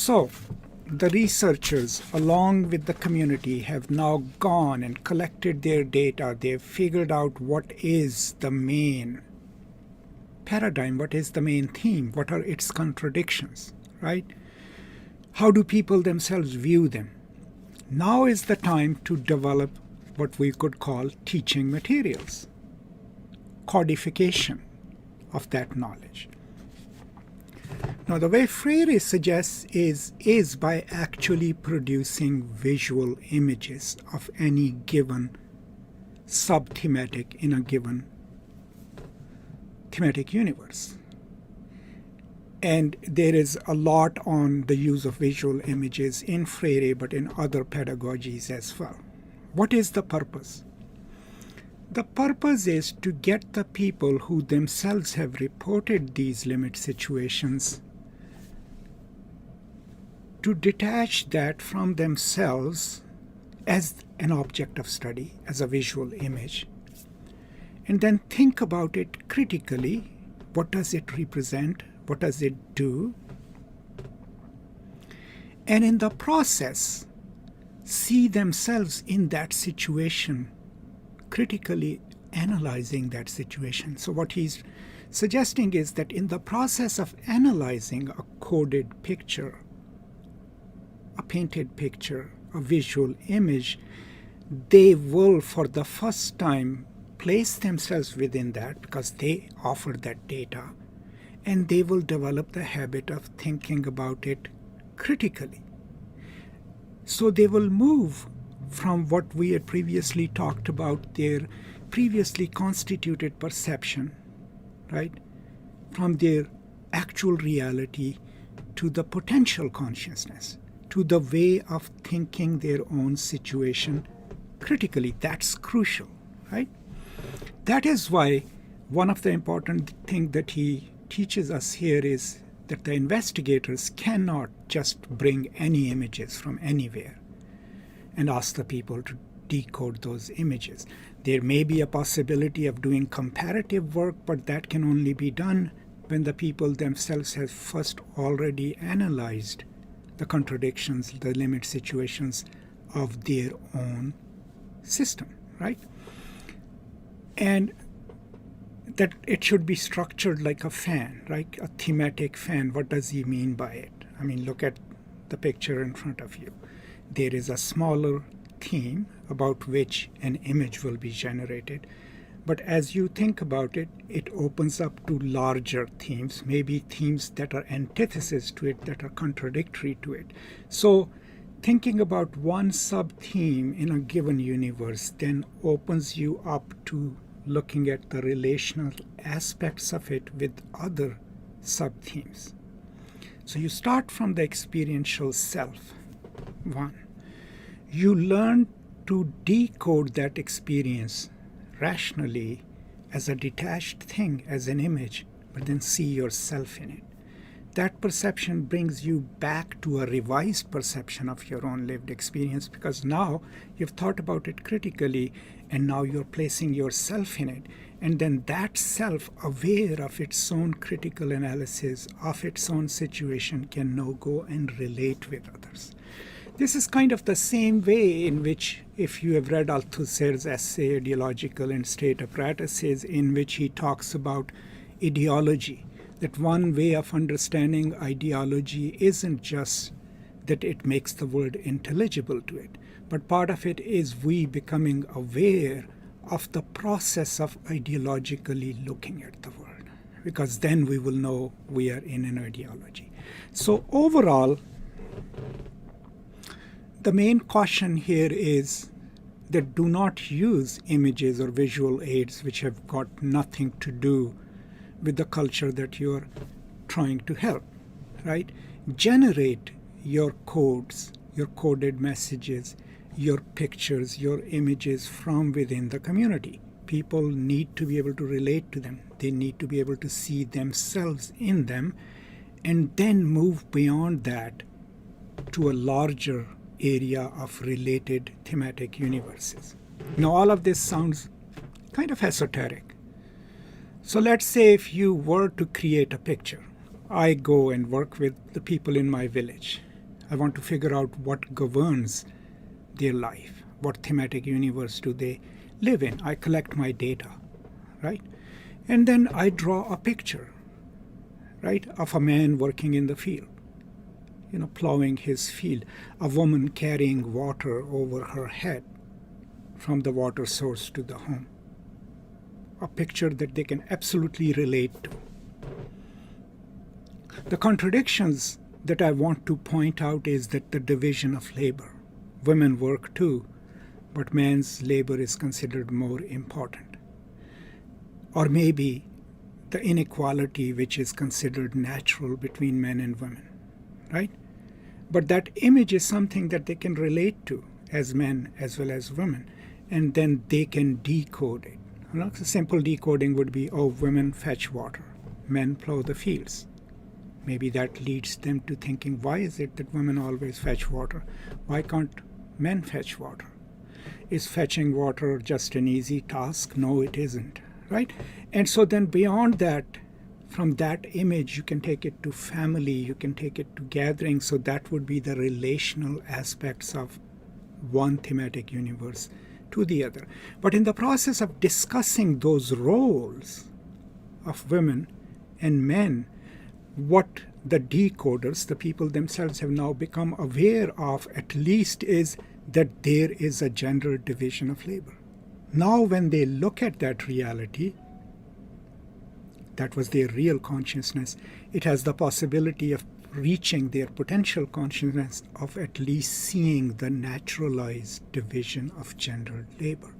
So, the researchers, along with the community, have now gone and collected their data. They've figured out what is the main paradigm, what is the main theme, what are its contradictions, right? How do people themselves view them? Now is the time to develop what we could call teaching materials, codification of that knowledge. Now, the way Freire suggests is by actually producing visual images of any given sub-thematic in a given thematic universe. And there is a lot on the use of visual images in Freire, but in other pedagogies as well. What is the purpose? The purpose is to get the people who themselves have reported these limit situations to detach that from themselves as an object of study, as a visual image, and then think about it critically. What does it represent? What does it do? And in the process, see themselves in that situation, critically analyzing that situation. So what he's suggesting is that in the process of analyzing a coded picture, a painted picture, a visual image, they will, for the first time, place themselves within that because they offer that data, and they will develop the habit of thinking about it critically. So they will move from what we had previously talked about, their previously constituted perception, right, from their actual reality to the potential consciousness, to the way of thinking their own situation critically. That's crucial, right? That is why one of the important things that he teaches us here is that the investigators cannot just bring any images from anywhere and ask the people to decode those images. There may be a possibility of doing comparative work, but that can only be done when the people themselves have first already analyzed the contradictions, the limit situations of their own system, right? And that it should be structured like a fan, right? A thematic fan. What does he mean by it? I mean, look at the picture in front of you. There is a smaller theme about which an image will be generated. But as you think about it, it opens up to larger themes, maybe themes that are antithesis to it, that are contradictory to it. So thinking about one sub-theme in a given universe then opens you up to looking at the relational aspects of it with other sub-themes. So you start from the experiential self, one. You learn to decode that experience rationally as a detached thing, as an image, but then see yourself in it. That perception brings you back to a revised perception of your own lived experience, because now you've thought about it critically and now you're placing yourself in it. And then that self, aware of its own critical analysis of its own situation, can now go and relate with others. This is kind of the same way in which, if you have read Althusser's essay, Ideological and State Apparatuses, in which he talks about ideology, that one way of understanding ideology isn't just that it makes the world intelligible to it, but part of it is we becoming aware of the process of ideologically looking at the world, because then we will know we are in an ideology. So overall, the main caution here is that do not use images or visual aids which have got nothing to do with the culture that you're trying to help, right? Generate your codes, your coded messages, your pictures, your images from within the community. People need to be able to relate to them. They need to be able to see themselves in them, and then move beyond that to a larger area of related thematic universes. Now, all of this sounds kind of esoteric. So let's say if you were to create a picture, I go and work with the people in my village, I want to figure out what governs their life. What thematic universe do they live in? I collect my data, right? And then I draw a picture, right, of a man working in the field, plowing his field, a woman carrying water over her head from the water source to the home. A picture that they can absolutely relate to. The contradictions that I want to point out is that the division of labor. Women work too, but man's labor is considered more important. Or maybe the inequality which is considered natural between men and women, right? But that image is something that they can relate to as men as well as women, and then they can decode it. So simple decoding would be, women fetch water, men plow the fields. Maybe that leads them to thinking, why is it that women always fetch water? Why can't men fetch water? Is fetching water just an easy task? No, it isn't, right? And so then beyond that, from that image, you can take it to family, you can take it to gatherings. So that would be the relational aspects of one thematic universe to the other. But in the process of discussing those roles of women and men, what the decoders, the people themselves, have now become aware of at least is that there is a gender division of labor. Now when they look at that reality, that was their real consciousness, it has the possibility of reaching their potential consciousness of at least seeing the naturalized division of gendered labor.